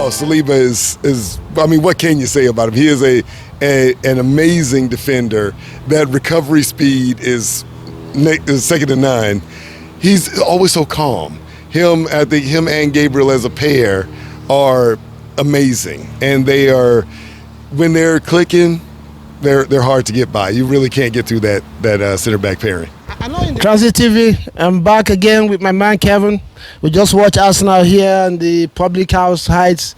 Oh, Saliba is. I mean, what can you say about him? He is an amazing defender. That recovery speed is second to none. He's always so calm. I think him and Gabriel as a pair are amazing, and they are, when they're clicking, they're hard to get by. You really can't get through that center back pairing. I know in Transit TV, I'm back again with my man Kevin. We just watched Arsenal here in the Public House Heights.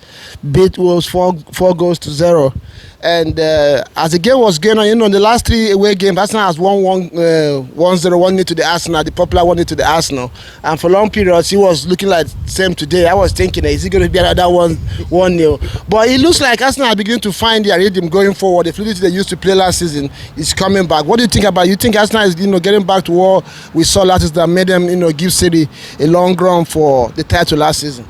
Beat Wolves 4-0. And as the game was going on, in the last 3 away games, Arsenal has won 1-0, 1-0 to the Arsenal, the popular 1-0 to the Arsenal. And for long periods, he was looking like same today. I was thinking, is it going to be another 1-0? But it looks like Arsenal are beginning to find their rhythm going forward. The fluidity they used to play last season is coming back. What do you think about it? You think Arsenal is getting back to what we saw last season that made them give City a long run for the title last season?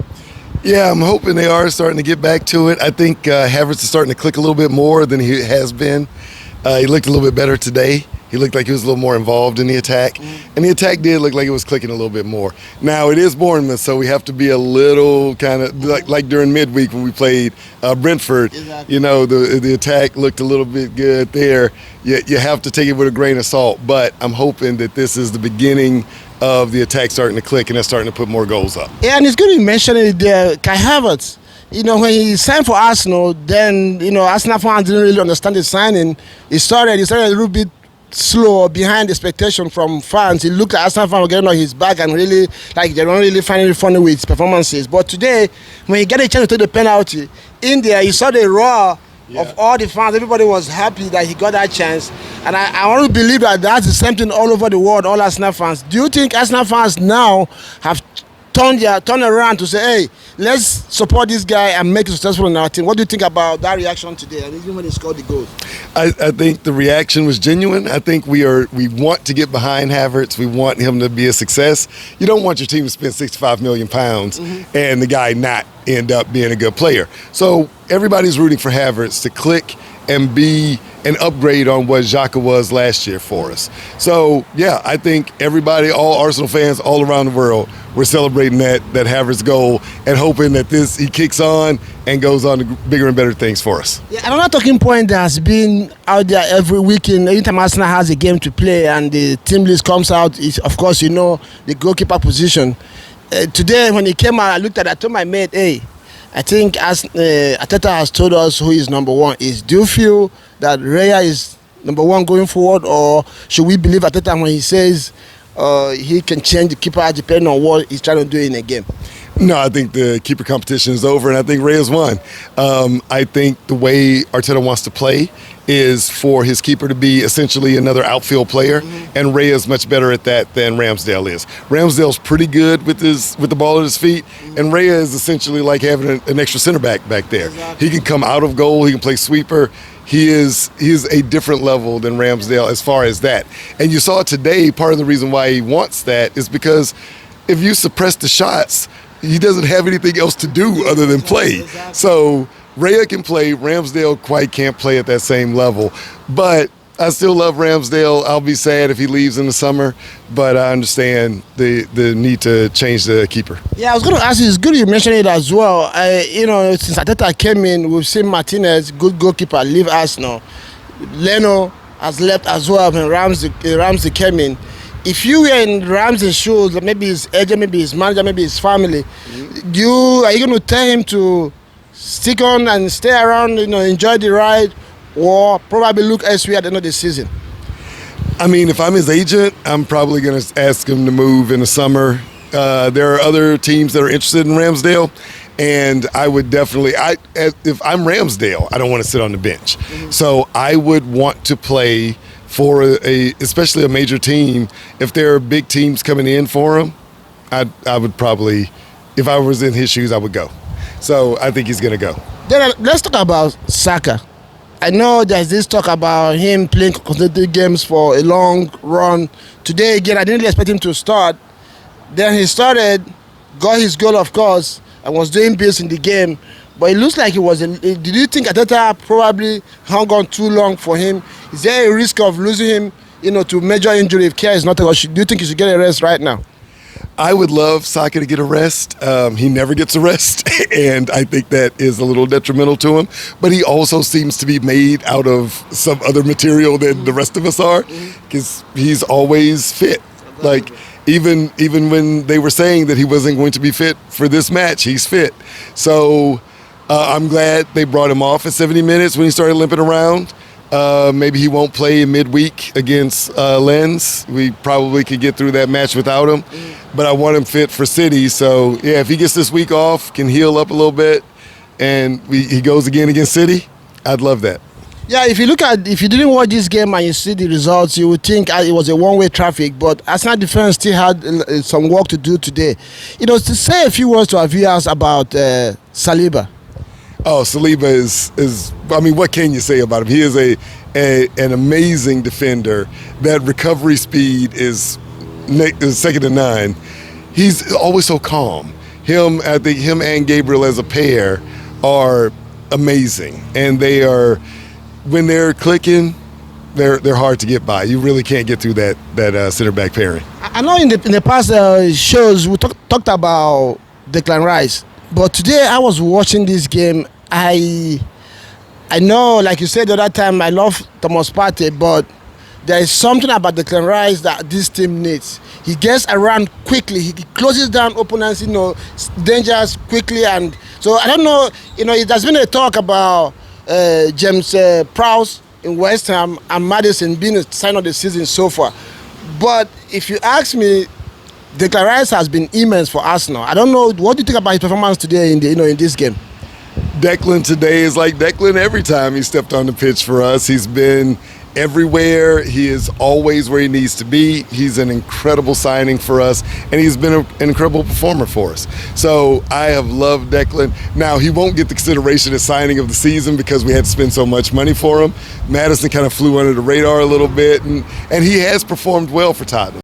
Yeah, I'm hoping they are starting to get back to it. I think Havertz is starting to click a little bit more than he has been. He looked a little bit better today. He looked like he was a little more involved in the attack. And the attack did look like it was clicking a little bit more. Now, it is Bournemouth, so we have to be a little kind of like during midweek when we played Brentford. Exactly. The attack looked a little bit good there. You have to take it with a grain of salt. But I'm hoping that this is the beginning of the attack starting to click and they're starting to put more goals up. Yeah, and it's good to mention it there, Kaihavertz. When he signed for Arsenal, then Arsenal fans didn't really understand the signing. He started a little bit slow behind expectation from fans. He looked at Arsenal fans were getting on his back and really they don't really find it funny with his performances. But today, when he got a chance to take the penalty, in there you saw the roar of all the fans. Everybody was happy that he got that chance. And I want to believe that that's the same thing all over the world, all Arsenal fans. Do you think Arsenal fans now have turned around to say, hey, let's support this guy and make it successful in our team? What do you think about that reaction today, and even when he scored the goals? I think the reaction was genuine. I think we want to get behind Havertz. We want him to be a success. You don't want your team to spend £65 million and the guy not end up being a good player. So everybody's rooting for Havertz to click and be an upgrade on what Xhaka was last year for us. So, yeah, I think everybody, all Arsenal fans all around the world, we're celebrating that Havertz goal and hoping that he kicks on and goes on to bigger and better things for us. Yeah, another talking point that has been out there every weekend, anytime Arsenal has a game to play and the team list comes out, is, of course, the goalkeeper position. Today, when he came out, I looked at it, I told my mate, hey, I think as Arteta has told us who is number one. Do you feel that Raya is number one going forward, or should we believe Arteta when he says he can change the keeper depending on what he's trying to do in a game? No, I think the keeper competition is over, and I think Raya's won. I think the way Arteta wants to play is for his keeper to be essentially another outfield player, and Raya's much better at that than Ramsdale is. Ramsdale's pretty good with the ball at his feet, and Raya is essentially like having an extra center back there. Exactly. He can come out of goal, he can play sweeper. He is a different level than Ramsdale as far as that. And you saw today, part of the reason why he wants that is because if you suppress the shots, he doesn't have anything else to do other than play. Exactly. So Raya can play. Ramsdale quite can't play at that same level. But I still love Ramsdale. I'll be sad if he leaves in the summer, but I understand the need to change the keeper. Yeah, I was going to ask you, it's good you mentioned it as well. Since Arteta came in, we've seen Martinez, good goalkeeper, leave Arsenal. Leno has left as well when Ramsey came in. If you were in Ramsey's shoes, maybe his agent, maybe his manager, maybe his family, are you going to tell him to stick on and stay around, enjoy the ride, or probably look elsewhere at the end of the season? I mean, if I'm his agent, I'm probably going to ask him to move in the summer. There are other teams that are interested in Ramsdale, and I would definitely, if I'm Ramsdale, I don't want to sit on the bench. So I would want to play for especially a major team. If there are big teams coming in for him, I would probably, if I was in his shoes, I would go. So I think he's going to go. Then let's talk about Saka. I know there's this talk about him playing consecutive games for a long run. Today, again, I didn't really expect him to start. Then he started, got his goal, of course, and was doing bits in the game. But it looks like it was. Did you think Arteta probably hung on too long for him? Is there a risk of losing him, to major injury if care is not taken? Do you think he should get a rest right now? I would love Saka to get a rest. He never gets a rest, and I think that is a little detrimental to him. But he also seems to be made out of some other material than the rest of us are, because he's always fit. Like, even when they were saying that he wasn't going to be fit for this match, he's fit. So I'm glad they brought him off at 70 minutes when he started limping around. Maybe he won't play in midweek against Lens. We probably could get through that match without him. But I want him fit for City. So, yeah, if he gets this week off, can heal up a little bit, and he goes again against City, I'd love that. Yeah, if you didn't watch this game and you see the results, you would think it was a one-way traffic. But Arsenal defense still had some work to do today. To say a few words to our viewers about Saliba. Oh, Saliba is. I mean, what can you say about him? He is an amazing defender. That recovery speed is second to none. He's always so calm. I think him and Gabriel as a pair are amazing, and they are, when they're clicking, they're hard to get by. You really can't get through that center back pairing. I know in the past shows we talked about Declan Rice, but today I was watching this game. I know, like you said the other time, I love Thomas Partey, but there is something about Declan Rice that this team needs. He gets around quickly. He closes down opponents, dangers quickly. And so I don't know, there's been a talk about James Prowse in West Ham and Maddison being a sign of the season so far. But if you ask me, Declan Rice has been immense for Arsenal. I don't know, what do you think about his performance today in this game? Declan today is like Declan every time he stepped on the pitch for us. He's been everywhere. He is always where he needs to be. He's an incredible signing for us, and he's been an incredible performer for us. So I have loved Declan. Now, he won't get the consideration as signing of the season because we had to spend so much money for him. Maddison kind of flew under the radar a little bit, and he has performed well for Tottenham.